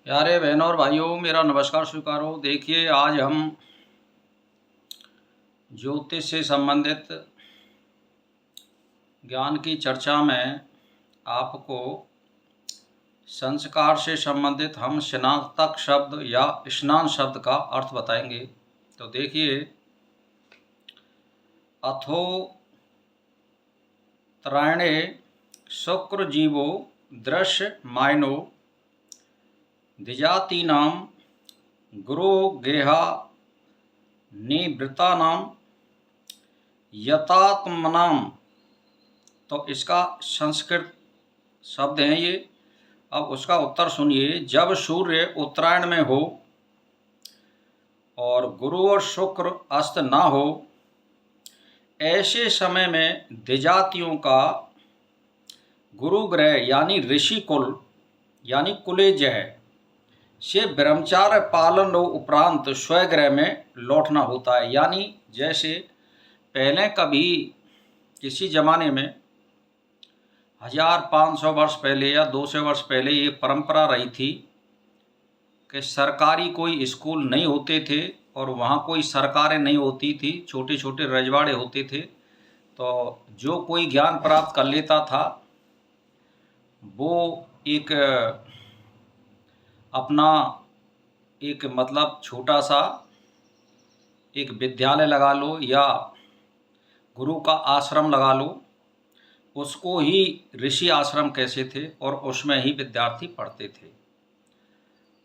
प्यारे बहनों और भाइयों, मेरा नमस्कार स्वीकारो। देखिए, आज हम ज्योतिष से संबंधित ज्ञान की चर्चा में आपको संस्कार से संबंधित हम स्नातक शब्द या स्नान शब्द का अर्थ बताएंगे। तो देखिए, अथो त्रायणे शुक्र जीवो दृश्य मायनो द्विजातीनां गुरो गेहा निवृत्तानां यतात्मनाम। तो इसका संस्कृत शब्द हैं ये। अब उसका उत्तर सुनिए। जब सूर्य उत्तरायण में हो और गुरु और शुक्र अस्त ना हो, ऐसे समय में द्विजातियों का गुरु ग्रह यानी ऋषि कुल यानी कुलेज है से ब्रह्मचार्य पालन उपरांत स्वगृह में लौटना होता है। यानी जैसे पहले कभी किसी ज़माने में 1500 वर्ष पहले या 200 वर्ष पहले ये परंपरा रही थी कि सरकारी कोई स्कूल नहीं होते थे और वहाँ कोई सरकारें नहीं होती थी, छोटे छोटे रजवाड़े होते थे। तो जो कोई ज्ञान प्राप्त कर लेता था वो एक अपना एक मतलब छोटा सा एक विद्यालय लगा लो या गुरु का आश्रम लगा लो, उसको ही ऋषि आश्रम कहते थे और उसमें ही विद्यार्थी पढ़ते थे।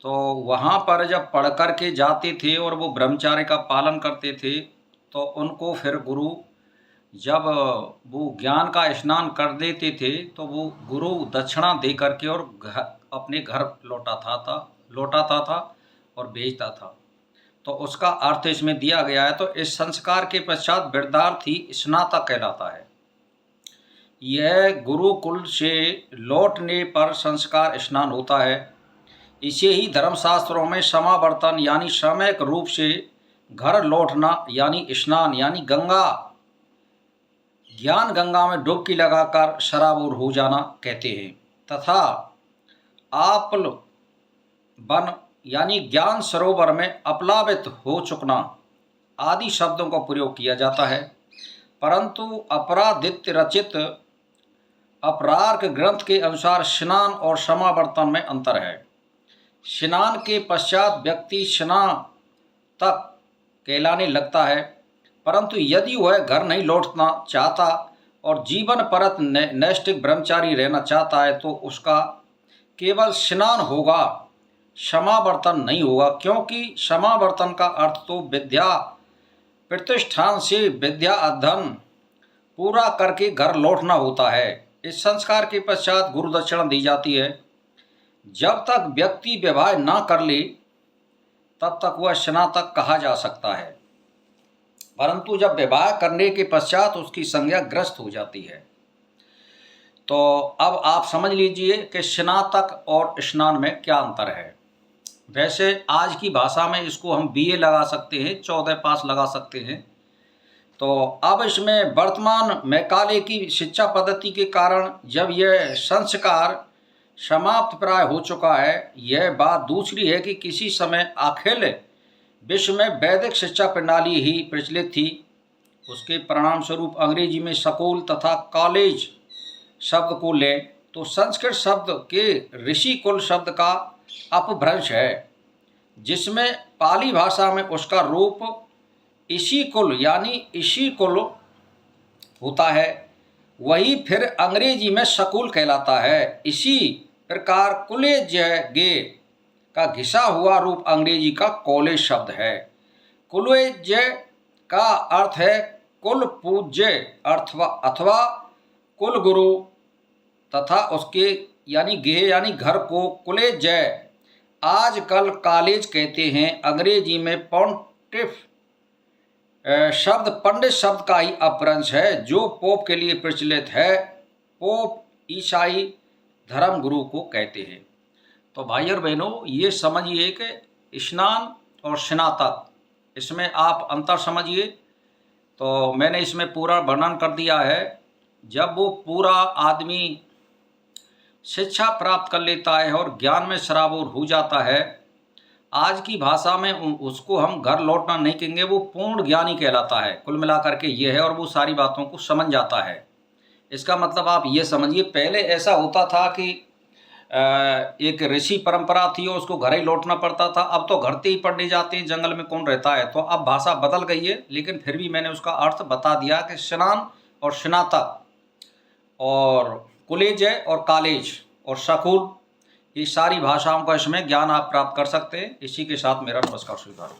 तो वहाँ पर जब पढ़ कर के जाते थे और वो ब्रह्मचार्य का पालन करते थे तो उनको फिर गुरु जब वो ज्ञान का स्नान कर देते थे तो वो गुरु दक्षिणा दे करके और अपने घर लौटाता था और भेजता था। तो उसका अर्थ इसमें दिया गया है। तो इस संस्कार के पश्चात विद्यार्थी स्नातक कहलाता है। यह गुरुकुल से लौटने पर संस्कार स्नान होता है। इसे ही धर्मशास्त्रों में समावर्तन यानी सामयिक रूप से घर लौटना यानी स्नान यानी ज्ञान गंगा में डुबकी लगाकर सराबोर हो जाना कहते हैं, तथा आपल बन यानी ज्ञान सरोवर में अपलावित हो चुकना आदि शब्दों का प्रयोग किया जाता है। परंतु अपरादित्य रचित अपरार्क ग्रंथ के अनुसार स्नान और समावर्तन में अंतर है। स्नान के पश्चात व्यक्ति स्नातक कहलाने लगता है, परंतु यदि वह घर नहीं लौटना चाहता और जीवन परत नैष्ठिक ब्रह्मचारी रहना चाहता है तो उसका केवल स्नान होगा, समावर्तन नहीं होगा। क्योंकि समावर्तन का अर्थ तो विद्या प्रतिष्ठान से विद्या अध्ययन पूरा करके घर लौटना होता है। इस संस्कार के पश्चात गुरु दक्षिणा दी जाती है। जब तक व्यक्ति विवाह ना कर ले तब तक वह स्नातक कहा जा सकता है, परंतु जब विवाह करने के पश्चात उसकी संज्ञा ग्रस्त हो जाती है। तो अब आप समझ लीजिए कि स्नातक और स्नान में क्या अंतर है। वैसे आज की भाषा में इसको हम बीए लगा सकते हैं, 14 पास लगा सकते हैं। तो अब इसमें वर्तमान मैकाले की शिक्षा पद्धति के कारण जब यह संस्कार समाप्त प्राय हो चुका है, यह बात दूसरी है कि किसी समय अखिल विश्व में वैदिक शिक्षा प्रणाली ही प्रचलित थी। उसके परिणाम स्वरूप अंग्रेजी में स्कूल तथा कॉलेज शब्द को लें तो संस्कृत शब्द के ऋषि कुल शब्द का अपभ्रंश है, जिसमें पाली भाषा में उसका रूप इसी कुल यानी इसी कुल होता है। वही फिर अंग्रेजी में स्कूल कहलाता है। इसी प्रकार कुलेज गे का घिसा हुआ रूप अंग्रेजी का कॉलेज शब्द है। कुलेज का अर्थ है कुल पूज्य अथवा कुल गुरु तथा उसके यानी गेह यानी घर को कुलेज आजकल कॉलेज कहते हैं। अंग्रेजी में पॉन्टिफ शब्द पंडित शब्द का ही अपभ्रंश है जो पोप के लिए प्रचलित है। पोप ईसाई धर्म गुरु को कहते हैं। तो भाई और बहनों, ये समझिए कि स्नान और स्नातक इसमें आप अंतर समझिए। तो मैंने इसमें पूरा वर्णन कर दिया है। जब वो पूरा आदमी शिक्षा प्राप्त कर लेता है और ज्ञान में सराबोर हो जाता है, आज की भाषा में उसको हम घर लौटना नहीं कहेंगे, वो पूर्ण ज्ञानी कहलाता है। कुल मिलाकर के ये है, और वो सारी बातों को समझ जाता है। इसका मतलब आप ये समझिए, पहले ऐसा होता था कि एक ऋषि परंपरा थी और उसको घर ही लौटना पड़ता था। अब तो घर से ही पढ़ने जाते हैं, जंगल में कौन रहता है। तो अब भाषा बदल गई है, लेकिन फिर भी मैंने उसका अर्थ बता दिया कि स्नान और स्नातक और कॉलेज है और कॉलेज और स्कूल, ये सारी भाषाओं का इसमें ज्ञान आप प्राप्त कर सकते हैं। इसी के साथ मेरा नमस्कार स्वीकार।